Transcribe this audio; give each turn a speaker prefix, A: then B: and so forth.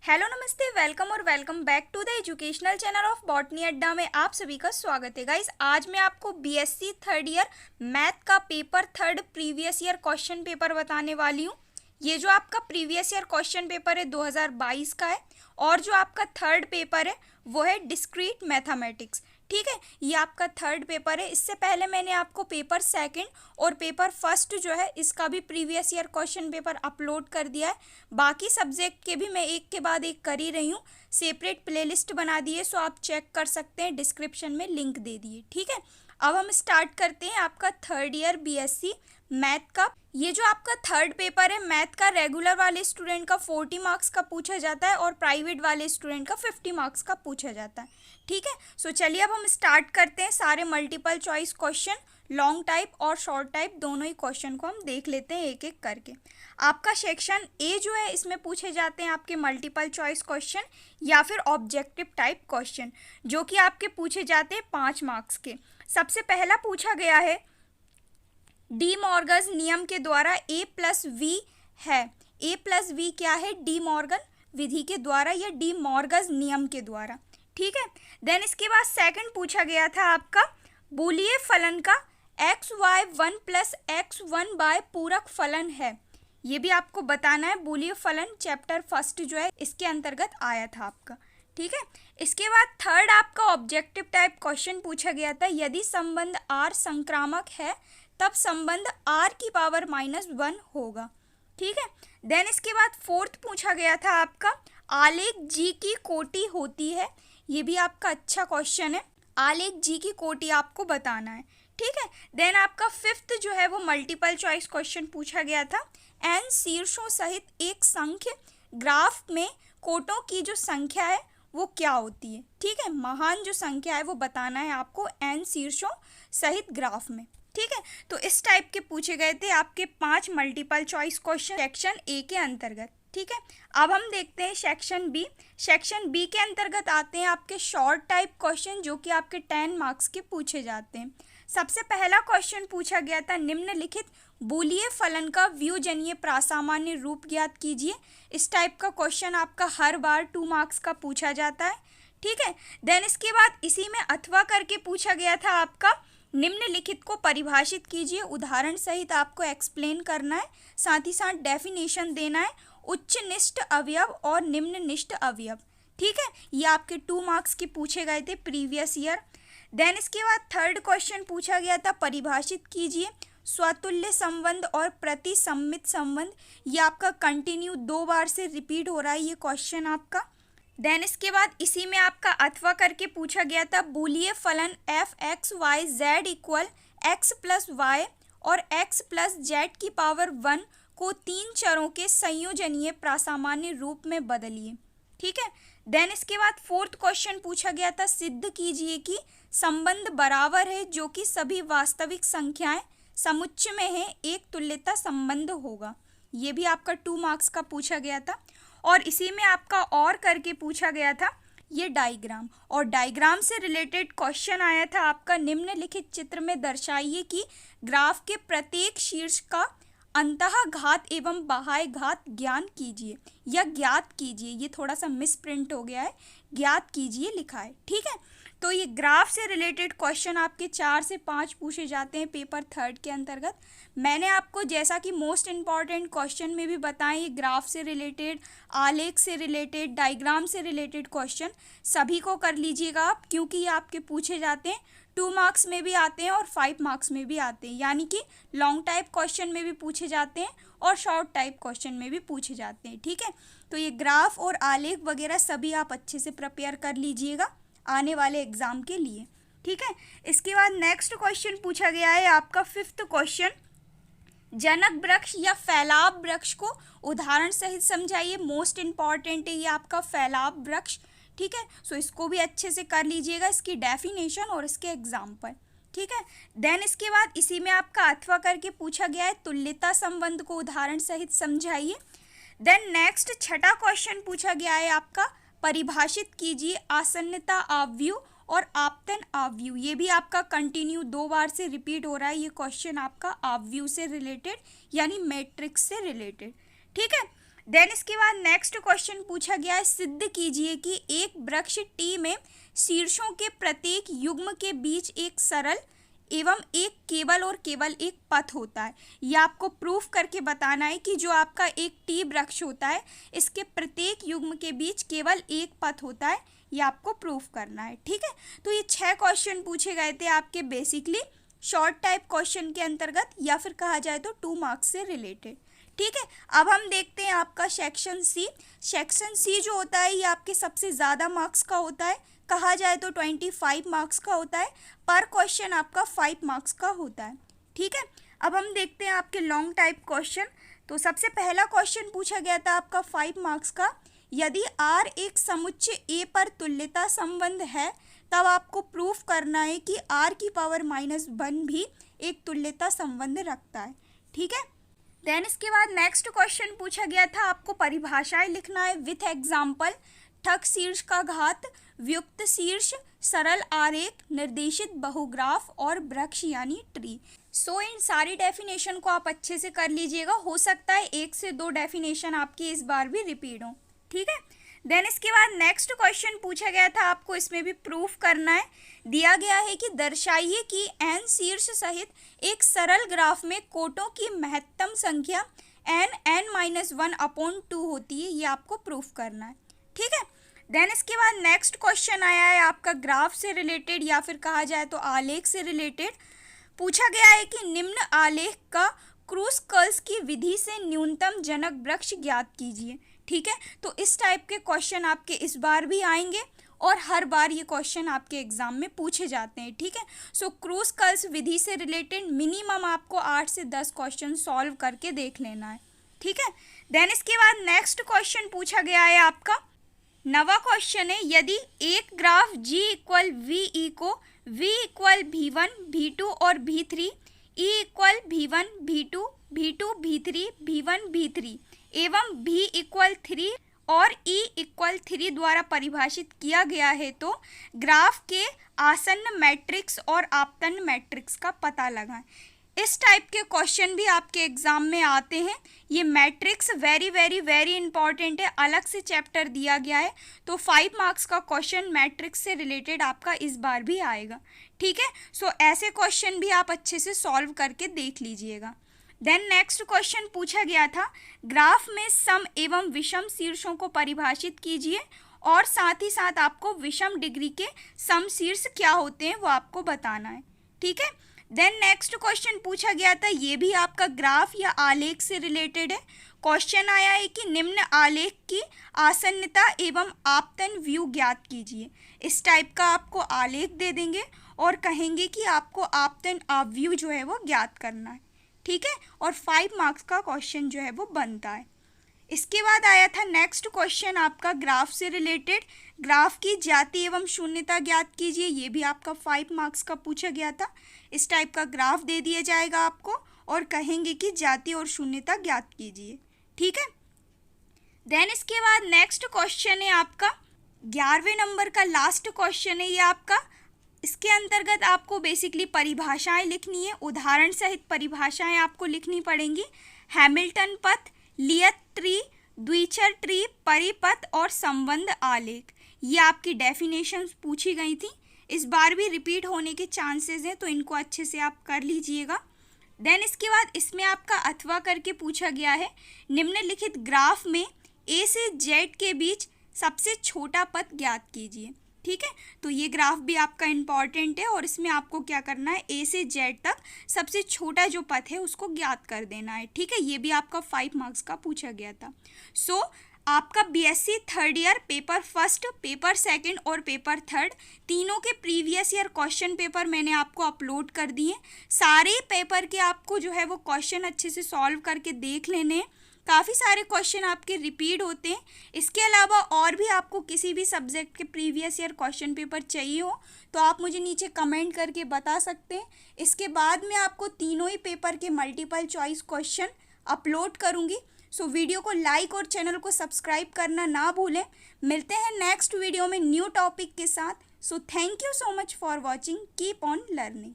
A: Hello नमस्ते, welcome और welcome back to the educational channel of botany Adda में आप सभी का स्वागत है। गाइस, आज मैं आपको बीएससी थर्ड ईयर मैथ का paper third previous year question paper बताने वाली हूँ। ये जो आपका प्रीवियस ईयर क्वेश्चन पेपर है 2022 का है और जो आपका थर्ड पेपर है वो है डिस्क्रीट मैथमेटिक्स। ठीक है, ये आपका थर्ड पेपर है। इससे पहले मैंने आपको पेपर सेकंड और पेपर फर्स्ट जो है इसका भी previous year question paper upload कर दिया है। बाकी सब्जेक्ट के भी मैं एक के बाद एक कर ही रही हूँ, सेपरेट प्लेलिस्ट बना दी है, सो आप चेक कर सकते हैं, डिस्क्रिप्शन में लिंक दे दिए। ठीक है, अब हम स्टार्ट करते हैं आपका थर्ड ईयर बीएससी मैथ का। ये जो आपका थर्ड पेपर है मैथ का, रेगुलर वाले स्टूडेंट का 40 मार्क्स का पूछा जाता है और प्राइवेट वाले स्टूडेंट का 50 मार्क्स का पूछा जाता है। ठीक है, सो चलिए अब हम स्टार्ट करते हैं। सारे multiple choice question, long type और शॉर्ट टाइप दोनों ही क्वेश्चन को हम देख लेते हैं एक एक करके। आपका सेक्शन ए जो है इसमें पूछे जाते हैं आपके मल्टीपल चॉइस क्वेश्चन या फिर ऑब्जेक्टिव टाइप क्वेश्चन, जो कि आपके पूछे जाते हैं 5 मार्क्स के। सबसे पहला पूछा गया है, डी मॉर्गन नियम के द्वारा ए प्लस वी है। ए प्लस वी क्या है? डी मॉर्गन विधि के द्वारा या डी मॉर्गन नियम के द्वारा। ठीक है, देन इसके बाद सेकंड पूछा गया था आपका, बूलिये फलन का X Y one plus X one by पूरक फलन है। ये भी आपको बताना है। बूलिये फलन चैप्टर फर्स्ट जो है इसके अंतर्गत आया था आपका। ठीक है, इसके बाद थर्ड आपका ऑब्जेक्टिव टाइप क्वेश्चन पूछा गया था, यदि संबंध आर संक्रामक है तब संबंध r की पावर -1 होगा। ठीक है, देन इसके बाद फोर्थ पूछा गया था आपका, आलेख जी की कोटि होती है। ये भी आपका अच्छा क्वेश्चन है, आलेख जी की कोटि आपको बताना है। ठीक है, देन आपका फिफ्थ जो है वो मल्टीपल चॉइस क्वेश्चन पूछा गया था, n शीर्षों सहित एक संख्य ग्राफ में कोटों की जो संख्या है वो क्या होती है। ठीक है, महान जो संख्या है वो बताना है आपको n शीर्षों सहित ग्राफ में। ठीक है, तो इस टाइप के पूछे गए थे आपके 5 multiple choice question section A के अंतर्गत। ठीक है, अब हम देखते हैं सेक्शन बी। सेक्शन बी के अंतर्गत आते हैं आपके शॉर्ट टाइप क्वेश्चन, जो कि आपके 10 मार्क्स के पूछे जाते हैं। सबसे पहला क्वेश्चन पूछा गया था, निम्नलिखित बूलिये फलन का व्युजनीय प्रासामान्य रूप ज्ञात कीजिए। इस टाइप का क्वेश्चन आपका हर बार 2 मार्क्स का पूछा जाता है। ठीक है, देन इसके बाद इसी में अथवा करके पूछा गया था आपका, निम्नलिखित को परिभाषित कीजिए। उदाहरण सहित आपको एक्सप्लेन करना है, साथ ही साथ डेफिनेशन देना है, उच्च निष्ठ अवयव और निम्न निष्ठ अवयव। ठीक है, ये आपके 2 मार्क्स के पूछे गए थे प्रीवियस ईयर। देन इसके बाद थर्ड क्वेश्चन पूछा गया था, परिभाषित कीजिए स्वतुल्य संबंध और प्रतिसम्मित संबंध। ये आपका कंटिन्यू 2 बार से रिपीट हो रहा है ये क्वेश्चन आपका। देन इसके बाद इसी में आपका अथवा करके पूछा गया था, बूलिये फलन F X Y Z equal X plus Y और एक्स प्लस जेड की पावर 1 को 3 चरों के संयोजनीय प्रासामान्य रूप में बदलिए। ठीक है, देन इसके बाद फोर्थ क्वेश्चन पूछा गया था, सिद्ध कीजिए कि संबंध बराबर है जो कि सभी वास्तविक संख्याएं समुच्चय में है, एक तुल्यता संबंध होगा। ये भी आपका 2 मार्क्स का पूछा गया था। और इसी में आपका और करके पूछा गया था ये डायग्राम, और डायग्राम से रिलेटेड क्वेश्चन आया था आपका, निम्नलिखित चित्र में दर्शाइए कि ग्राफ के प्रत्येक शीर्ष का अंतः घात एवं बाह्य घात ज्ञान कीजिए या ज्ञात कीजिए। ये थोड़ा सा मिस प्रिंट हो गया है, ज्ञात कीजिए लिखा है। ठीक है, तो ये ग्राफ से रिलेटेड क्वेश्चन आपके 4 से 5 पूछे जाते हैं पेपर थर्ड के अंतर्गत। मैंने आपको जैसा कि मोस्ट इम्पॉर्टेंट क्वेश्चन में भी बताएं, ये ग्राफ से रिलेटेड, आलेख से रिलेटेड, डायग्राम से रिलेटेड क्वेश्चन सभी को कर लीजिएगा आप, क्योंकि ये आपके पूछे जाते हैं 2 मार्क्स में भी आते हैं और 5 मार्क्स में भी आते हैं, यानी कि लॉन्ग टाइप क्वेश्चन में भी पूछे जाते हैं और शॉर्ट टाइप क्वेश्चन में भी पूछे जाते हैं। ठीक है, तो ये ग्राफ और आलेख वगैरह सभी आप अच्छे से प्रिपेयर कर लीजिएगा आने वाले एग्जाम के लिए। ठीक है, इसके बाद नेक्स्ट क्वेश्चन पूछा गया है आपका फिफ्थ क्वेश्चन, जनक वृक्ष या फैलाव वृक्ष को उदाहरण सहित समझाइए। मोस्ट इम्पॉर्टेंट है ये आपका फैलाव वृक्ष। ठीक है, सो इसको भी अच्छे से कर लीजिएगा, इसकी डेफिनेशन और इसके एग्जाम्पल। ठीक है, देन इसके बाद इसी में आपका अथवा करके पूछा गया है, तुल्यता संबंध को उदाहरण सहित समझाइए। देन नेक्स्ट छठा क्वेश्चन पूछा गया है आपका, परिभाषित कीजिए आसन्नता आव्यूह और आपतन आव्यूह। ये भी आपका कंटिन्यू 2 बार से रिपीट हो रहा है ये क्वेश्चन आपका, आव्यूह से रिलेटेड यानी मैट्रिक्स से रिलेटेड। ठीक है, देन इसके बाद नेक्स्ट क्वेश्चन पूछा गया है, सिद्ध कीजिए कि एक वृक्ष टी में शीर्षों के प्रत्येक युग्म के बीच एक सरल एवं एक केवल और केवल एक पथ होता है। ये आपको प्रूफ करके बताना है कि जो आपका एक टी वृक्ष होता है इसके प्रत्येक युग्म के बीच केवल एक पथ होता है, ये आपको प्रूफ करना है। ठीक है, तो ये 6 क्वेश्चन पूछे गए थे आपके बेसिकली शॉर्ट टाइप क्वेश्चन के अंतर्गत, या फिर कहा जाए तो 2 मार्क्स से रिलेटेड। ठीक है, अब हम देखते हैं आपका सेक्शन सी। सेक्शन सी जो होता है ये आपके सबसे ज़्यादा मार्क्स का होता है, कहा जाए तो 25 मार्क्स का होता है, पर क्वेश्चन आपका 5 मार्क्स का होता है। ठीक है, अब हम देखते हैं आपके लॉन्ग टाइप क्वेश्चन। तो सबसे पहला क्वेश्चन पूछा गया था आपका 5 मार्क्स का, यदि R एक समुच्चय A पर तुल्यता संबंध है तब आपको प्रूफ करना है कि R⁻⁻1 भी एक तुल्यता संबंध रखता है। ठीक है, देन इसके बाद नेक्स्ट क्वेश्चन पूछा गया था आपको परिभाषाएं लिखना है विथ एग्जाम्पल। ठक शीर्ष का घात, व्युक्त शीर्ष, सरल आरेख, निर्देशित बहुग्राफ और वृक्ष यानी ट्री। सो इन सारी डेफिनेशन को आप अच्छे से कर लीजिएगा, हो सकता है 1 से 2 डेफिनेशन आपकी इस बार भी रिपीट हो। ठीक है, देन इसके बाद नेक्स्ट क्वेश्चन पूछा गया था आपको, इसमें भी प्रूफ करना है। दिया गया है कि दर्शाइए कि n शीर्ष सहित एक सरल ग्राफ में कोटों की महत्तम संख्या n(n-1/2 होती है, ये आपको प्रूफ करना है। ठीक है, देन इसके बाद नेक्स्ट क्वेश्चन आया है आपका ग्राफ से रिलेटेड या फिर कहा जाए तो आलेख से रिलेटेड। पूछा गया है कि निम्न आलेख का क्रूस कर्ल्स की विधि से न्यूनतम जनक वृक्ष ज्ञात कीजिए। ठीक है, तो इस टाइप के क्वेश्चन आपके इस बार भी आएंगे और हर बार ये क्वेश्चन आपके एग्जाम में पूछे जाते हैं। ठीक है, सो क्रूस कर्ल्स विधि से रिलेटेड मिनिमम आपको 8 से 10 क्वेश्चन सॉल्व करके देख लेना है। ठीक है, देन इसके बाद नेक्स्ट क्वेश्चन पूछा गया है आपका 9वां क्वेश्चन है, यदि एक ग्राफ G = VE को V = V1 V2 और V3, E = V1 V2 V2 V3 V1 V3 एवं V = 3 और E = 3 द्वारा परिभाषित किया गया है तो ग्राफ के आसन्न मैट्रिक्स और आपतन मैट्रिक्स का पता लगाएं। इस टाइप के क्वेश्चन भी आपके एग्जाम में आते हैं। ये matrix very very very important है, अलग से चैप्टर दिया गया है, तो 5 मार्क्स का क्वेश्चन मैट्रिक्स से रिलेटेड आपका इस बार भी आएगा। ठीक है, सो ऐसे क्वेश्चन भी आप अच्छे से सॉल्व करके देख लीजिएगा। देन नेक्स्ट क्वेश्चन पूछा गया था, ग्राफ में सम एवं विषम शीर्षों को परिभाषित कीजिए और साथ ही साथ आपको विषम डिग्री के सम शीर्ष क्या होते हैं वो आपको बताना है। ठीक है, देन नेक्स्ट क्वेश्चन पूछा गया था, ये भी आपका ग्राफ या आलेख से रिलेटेड है। क्वेश्चन आया है कि निम्न आलेख की आसन्नता एवं आपतन व्यू ज्ञात कीजिए। इस टाइप का आपको आलेख दे देंगे और कहेंगे कि आपको आपतन व्यू जो है वो ज्ञात करना है। ठीक है, और 5 मार्क्स का क्वेश्चन जो है वो बनता है। इसके बाद आया था नेक्स्ट क्वेश्चन आपका ग्राफ से रिलेटेड, ग्राफ की ज्याति एवं शून्यता ज्ञात कीजिए। ये भी आपका 5 मार्क्स का पूछा गया था। इस टाइप का ग्राफ दे दिया जाएगा आपको और कहेंगे कि ज्याति और शून्यता ज्ञात कीजिए। ठीक है, देन इसके बाद नेक्स्ट क्वेश्चन है आपका 11वें नंबर का लास्ट क्वेश्चन है ये आपका। इसके अंतर्गत आपको बेसिकली परिभाषाएं लिखनी है, उदाहरण सहित परिभाषाएं आपको लिखनी पड़ेंगी। हैमिल्टन पथ, लियत ट्री, द्विचर ट्री, परिपथ और संबंध आलेख, ये आपकी डेफिनेशंस पूछी गई थी। इस बार भी रिपीट होने के चांसेस हैं, तो इनको अच्छे से आप कर लीजिएगा। देन इसके बाद इसमें आपका अथवा करके पूछा गया है, निम्नलिखित ग्राफ में ए से जेड के बीच सबसे छोटा पथ ज्ञात कीजिए। ठीक है, तो ये ग्राफ भी आपका इम्पॉर्टेंट है और इसमें आपको क्या करना है, ए से जेड तक सबसे छोटा जो पथ है उसको ज्ञात कर देना है। ठीक है, ये भी आपका 5 मार्क्स का पूछा गया था। सो आपका BSc third year paper first, paper second और पेपर थर्ड तीनों के प्रीवियस ईयर क्वेश्चन पेपर मैंने आपको अपलोड कर दिए। सारे पेपर के आपको जो है वो क्वेश्चन अच्छे से सॉल्व करके देख लेने हैं। काफ़ी सारे क्वेश्चन आपके रिपीट होते हैं। इसके अलावा और भी आपको किसी भी सब्जेक्ट के प्रीवियस ईयर क्वेश्चन पेपर चाहिए हो तो आप मुझे नीचे कमेंट करके बता सकते हैं। इसके बाद मैं आपको तीनों ही पेपर के मल्टीपल चॉइस क्वेश्चन अपलोड करूंगी। सो वीडियो को लाइक और चैनल को सब्सक्राइब करना ना भूलें। मिलते हैं नेक्स्ट वीडियो में न्यू टॉपिक के साथ। So thank you so much for watching, keep on learning.